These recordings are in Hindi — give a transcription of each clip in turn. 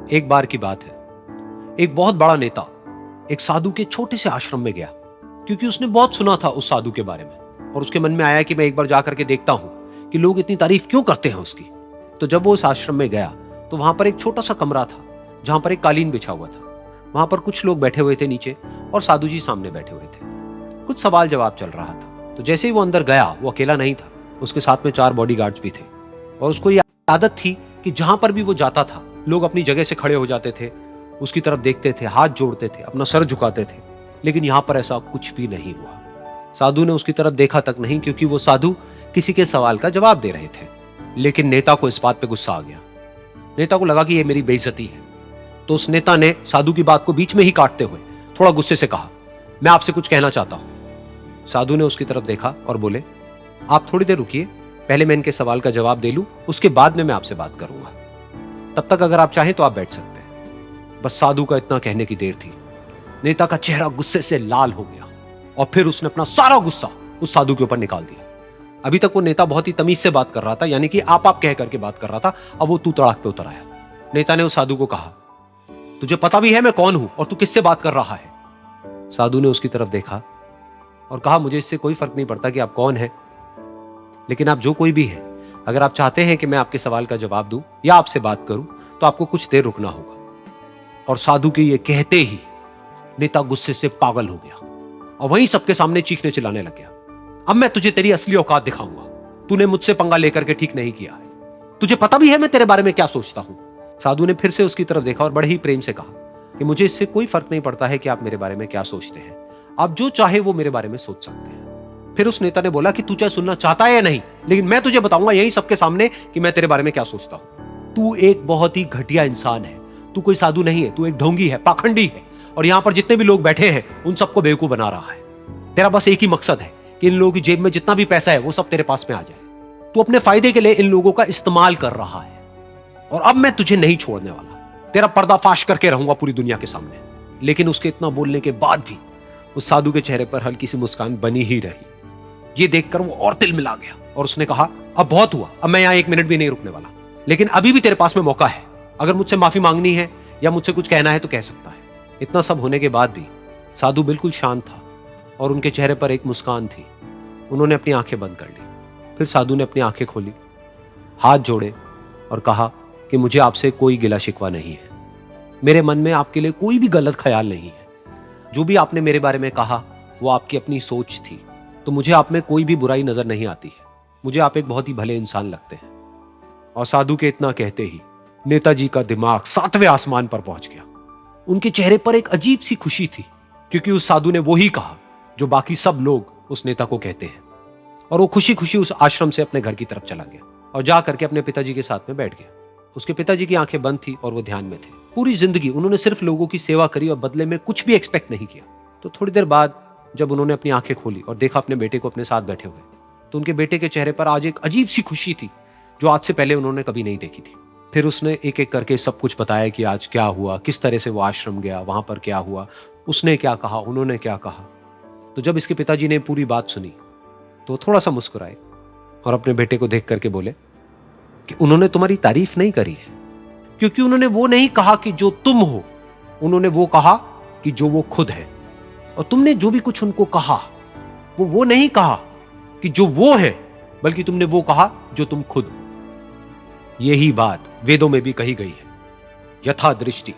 एक बार की बात है, एक बहुत बड़ा नेता एक साधु के छोटे से आश्रम में गया, क्योंकि उसने बहुत सुना था उस साधु के बारे में और उसके मन में आया कि मैं एक बार जाकर के देखता हूं कि लोग इतनी तारीफ क्यों करते हैं उसकी। तो जब वो उस आश्रम में गया तो वहां पर एक छोटा सा कमरा था जहां पर एक कालीन बिछा हुआ था। वहां पर कुछ लोग बैठे हुए थे नीचे और साधु जी सामने बैठे हुए थे। कुछ सवाल जवाब चल रहा था। तो जैसे ही वो अंदर गया, वो अकेला नहीं था, उसके साथ में 4 बॉडीगार्ड्स भी थे और उसको ये आदत थी कि जहां पर भी वो जाता था लोग अपनी जगह से खड़े हो जाते थे, उसकी तरफ देखते थे, हाथ जोड़ते थे, अपना सर झुकाते थे। लेकिन यहां पर ऐसा कुछ भी नहीं हुआ। साधु ने उसकी तरफ देखा तक नहीं, क्योंकि वो साधु किसी के सवाल का जवाब दे रहे थे। लेकिन नेता को इस बात पे गुस्सा आ गया। नेता को लगा कि ये मेरी बेइज्जती है। तो उस नेता ने साधु की बात को बीच में ही काटते हुए थोड़ा गुस्से से कहा, मैं आपसे कुछ कहना चाहता हूं। साधु ने उसकी तरफ देखा और बोले, आप थोड़ी देर रुकिए, पहले मैं इनके सवाल का जवाब दे लूं, उसके बाद में मैं आपसे बात करूंगा। तब तक अगर आप चाहें तो आप बैठ सकते हैं। बस साधु का इतना कहने की देर थी। नेता का चेहरा गुस्से से लाल हो गया और फिर उसने अपना सारा गुस्सा उस साधु के ऊपर निकाल दिया। अभी तक वो नेता बहुत ही तमीज से बात कर रहा था, यानी कि आप कह करके बात कर रहा था। अब वो तू तड़ाक पे उतर आया। नेता ने उस साधु को कहा, तुझे पता भी है मैं कौन हूं और तू किससे बात कर रहा है? साधु ने उसकी तरफ देखा और कहा, मुझे इससे कोई फर्क नहीं पड़ता कि आप कौन हैं, लेकिन आप जो कोई भी हैं, अगर आप चाहते हैं कि मैं आपके सवाल का जवाब दूं या आपसे बात करूं तो आपको कुछ देर रुकना होगा। और साधु के ये कहते ही नेता गुस्से से पागल हो गया और वहीं सबके सामने चीखने चिल्लाने लग गया, अब मैं तुझे तेरी असली औकात दिखाऊंगा। तूने मुझसे पंगा लेकर के ठीक नहीं किया है। तुझे पता भी है मैं तेरे बारे में क्या सोचता हूं। साधु ने फिर से उसकी तरफ देखा और बड़े ही प्रेम से कहा कि मुझे इससे कोई फर्क नहीं पड़ता है कि आप मेरे बारे में क्या सोचते हैं। आप जो चाहे वो मेरे बारे में सोच सकते हैं। फिर उस नेता ने बोला कि तू चाहे सुनना चाहता है या नहीं, लेकिन मैं तुझे बताऊंगा यही सबके सामने कि मैं तेरे बारे में क्या सोचता हूं। तू एक बहुत ही घटिया इंसान है। तू कोई साधु नहीं है, तू एक ढोंगी है, पाखंडी है और यहां पर जितने भी लोग बैठे हैं उन सबको बेवकूफ बना रहा है। तेरा बस एक ही मकसद है कि इन लोगों की जेब में जितना भी पैसा है वो सब तेरे पास में आ जाए। तू अपने फायदे के लिए इन लोगों का इस्तेमाल कर रहा है और अब मैं तुझे नहीं छोड़ने वाला। तेरा पर्दाफाश करके रहूंगा पूरी दुनिया के सामने। लेकिन उसके इतना बोलने के बाद भी उस साधु के चेहरे पर हल्की सी मुस्कान बनी ही रही। ये देखकर वो और तिल मिला गया और उसने कहा, अब बहुत हुआ, अब मैं यहां 1 मिनट भी नहीं रुकने वाला। लेकिन अभी भी तेरे पास में मौका है। अगर मुझसे माफी मांगनी है या मुझसे कुछ कहना है तो कह सकता है। इतना सब होने के बाद भी साधु बिल्कुल शांत था और उनके चेहरे पर एक मुस्कान थी। उन्होंने अपनी आंखें बंद कर ली। फिर साधु ने अपनी आंखें खोली, हाथ जोड़े और कहा कि मुझे आपसे कोई गिला शिकवा नहीं है। मेरे मन में आपके लिए कोई भी गलत ख्याल नहीं है। जो भी आपने मेरे बारे में कहा वो आपकी अपनी सोच थी। तो मुझे आप में कोई भी बुराई नजर नहीं आती है। मुझे आप एक बहुत ही भले इंसान लगते हैं। और साधु के इतना कहते ही नेताजी का दिमाग 7वें आसमान पर पहुंच गया। उनके चेहरे पर एक अजीब सी खुशी थी, क्योंकि उस साधु ने वो ही कहा जो बाकी सब लोग उस नेता को कहते हैं। और वो खुशी खुशी उस आश्रम से अपने घर की तरफ चला गया और जा करके अपने पिताजी के साथ में बैठ गया। उसके पिताजी की आंखें बंद थी और वो ध्यान में थे। पूरी जिंदगी उन्होंने सिर्फ लोगों की सेवा करी और बदले में कुछ भी एक्सपेक्ट नहीं किया। तो थोड़ी देर बाद जब उन्होंने अपनी आंखें खोली और देखा अपने बेटे को अपने साथ बैठे हुए, तो उनके बेटे के चेहरे पर आज एक अजीब सी खुशी थी जो आज से पहले उन्होंने कभी नहीं देखी थी। फिर उसने एक एक करके सब कुछ बताया कि आज क्या हुआ, किस तरह से वो आश्रम गया, वहां पर क्या हुआ, उसने क्या कहा, उन्होंने क्या कहा। तो जब इसके पिताजी ने पूरी बात सुनी तो थोड़ा सा मुस्कुराए और अपने बेटे को देख करके बोले कि उन्होंने तुम्हारी तारीफ नहीं करी है, क्योंकि उन्होंने वो नहीं कहा कि जो तुम हो, उन्होंने वो कहा कि जो वो खुद है। और तुमने जो भी कुछ उनको कहा वो नहीं कहा कि जो वो है, बल्कि तुमने वो कहा जो तुम खुद हो। यही बात वेदों में भी कही गई है, यथा दृष्टि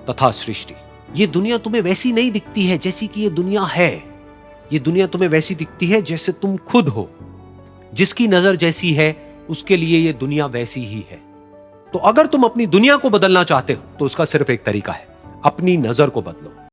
तथा सृष्टि। ये दुनिया तुम्हें वैसी नहीं दिखती है जैसी कि ये दुनिया है। ये दुनिया तुम्हें वैसी दिखती है जैसे तुम खुद हो। जिसकी नजर जैसी है उसके लिए ये दुनिया वैसी ही है। तो अगर तुम अपनी दुनिया को बदलना चाहते हो तो उसका सिर्फ एक तरीका है, अपनी नजर को बदलो।